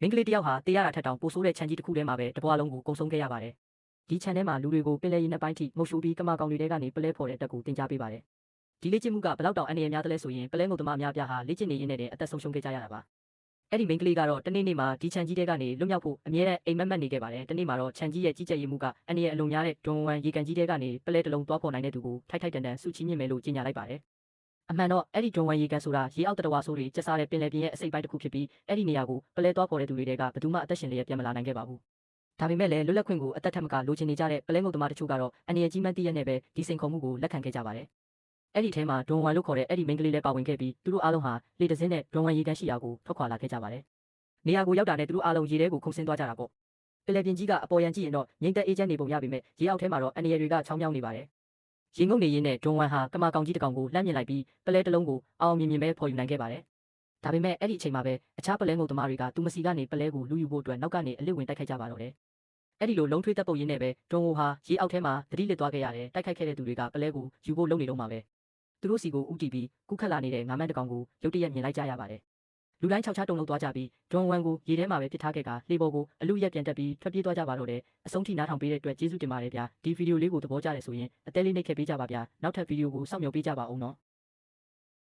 မင်းကလေးတယောက်ဟာတေးရတာထက်တောင်ပိုဆိုးတဲ့ခြံကြီးတစ်ခုထဲမှာပဲတဘွားလုံးကိုကုံဆုံးခဲ့ရပါတယ်။ဒီခြံထဲမှာလူတွေကိုပင်လယ်ရေနှစ်ပိုင်းထိငုပ်ရှိုးပြီးကမာကောင်တွေတဲကနေပလဲဖော်တဲ့တက်ကိုတင်ကြားပေးပါတယ်။ဒီလေ့ကျင့်မှုကဘလောက်တောင်အန္တရာယ်များသလဲဆိုရင်ပလဲငုပ်သမားအများပြားဟာလေ့ကျင့်နေရင်းနဲ့အသက်ဆုံးရှုံးခဲ့ကြရတာပါ။အဲ့ဒီမင်းကလေးကတော့တနေ့နေ့မှာဒီခြံကြီးတဲကနေလွတ်မြောက်ဖို့အမြဲတမ်းအိမ်မက်မက်နေခဲ့ပါတယ်။တနေ့မှာတော့ခြံကြီးရဲ့ကြီးကြပ်ရေးမှုကအန္တရာယ်အလွန်များတဲ့ဒွန်ဝမ်ရေကန်ကြီးတဲကနေပလဲတစ်လုံးသွားဖော်နိုင်တဲ့သူကိုထိုက်ထိုက်တန်တန်စုချီးမြှင့်မယ်လို့ကြေညာလိုက်ပါတယ်။အမှန်တော့အဲ့ဒီဒွန်ဝမ်ရေကန်ဆိုတာရေအောက်တဝါဆိုးတွေကျက်စားတဲ့ပင်လယ်ပြင်ရဲ့အစိပ်ပိုင်းတစ်ခုဖြစ်ပြီးအဲ့ဒီနေရာကိုပလဲသွားဖော်တဲ့သူတွေကဘယ်သူမှအသက်ရှင်လျက်ပြန်မလာနိုင်ခဲ့ပါဘူး။ဒါပေမဲ့လည်းလွတ်လပ်ခွင့်ကိုအသက်ထက်မကလိုချင်နေကြတဲ့ပလဲငုပ်သမားတချို့ကတော့အန္တရာယ်ကြီးမှန်းသိရနဲ့ပဲဒီစိန်ခေါ်မှုကိုလက်ခံခဲ့ကြပါတယ်။အဲ့ဒီထဲမှာဒွန်ဝမ်လို့ခေါ်တဲ့အဲ့ဒီမိန်းကလေးလည်းပါဝင်ခဲ့ပြီးသူတို့အားလုံးဟာလေတစင်းနဲ့ဒွန်ဝမ်ရေကန်ရှိရာကိုထွက်ခွာလာခဲ့ကြပါတယ်။နေရာကိုရောက်တာနဲ့သူတို့အားလုံးရေထဲကိုခုန်ဆင်းသွားကြတာပေါ့။ပင်လယ်ပြင်ကြီးကအပေါ်ယံကြည့်ရင်တော့ငြိမ်သက်အေးချမ်းနေပုံရပေမဲ့ရေအောက်ထဲမှာတော့အန္တရာယ်တွေကချောင်းမြောင်းနေပါတယ်။ရေငုပ်နေရင်းနဲ့ဒွန်ဝမ်ဟာကမာကောင်ကြီးတစ်ကောင်ကိုလှမ်းမြင်လိုက်ပြီးပလဲတစ်လုံးကိုအောင်မြင်မြင်ပဲဖော်ယူနိုင်ခဲ့ပါတယ်။ဒါပေမဲ့အဲ့ဒီအချိန်မှာပဲအခြားပလဲငုပ်သမားတွေကသူမစီကနေပလဲကိုလူယူဖို့အတွက်နောက်ကနေအလစ်ဝင်တိုက်ခိုက်ကြပါတော့တယ်။အဲ့ဒီလိုလုံးထွေးတပ်ပုတ်ရင်းနဲ့ပဲဒွန်ဝမ်ဟာရေအောက်ထဲမှာသတိလစ်သွားခဲ့ရတယ်တိုက်ခိုက်ခဲ့တဲ့သူတွေကပလဲကိုယူဖို့လုပ်နေတော့မှာပဲ။သူတို့စီကိုဥတီပြီးကူးခတ်လာနေတဲ့ငါးမန်းတစ်ကောင်ကိုရုတ်တရက်မြင်လိုက်ကြရပါတယ်။လူတိုင်းခြောက်ခြားတုန်လှုပ်သွားကြပြီးဒွန်ဝမ်ကိုရေထဲမှာပဲပစ်ထားခဲ့ကလှေပေါ်ကိုအလူရက်ပြန်တက်ပြီးထွက်ပြေးသွားကြပါတော့တယ်။အဆုံးထိနားထောင်ပေးတဲ့အတွက်ကျေးဇူးတင်ပါတယ်ဗျာ။ဒီဗီဒီယိုလေးကိုသဘောကျတယ်ဆိုရင်အသေးလေးနှိပ်ခဲ့ပေးကြပါဗျာ။နောက်ထပ်ဗီဒီယိုကိုစောင့်မျှော်ပေးကြပါဦးနော်။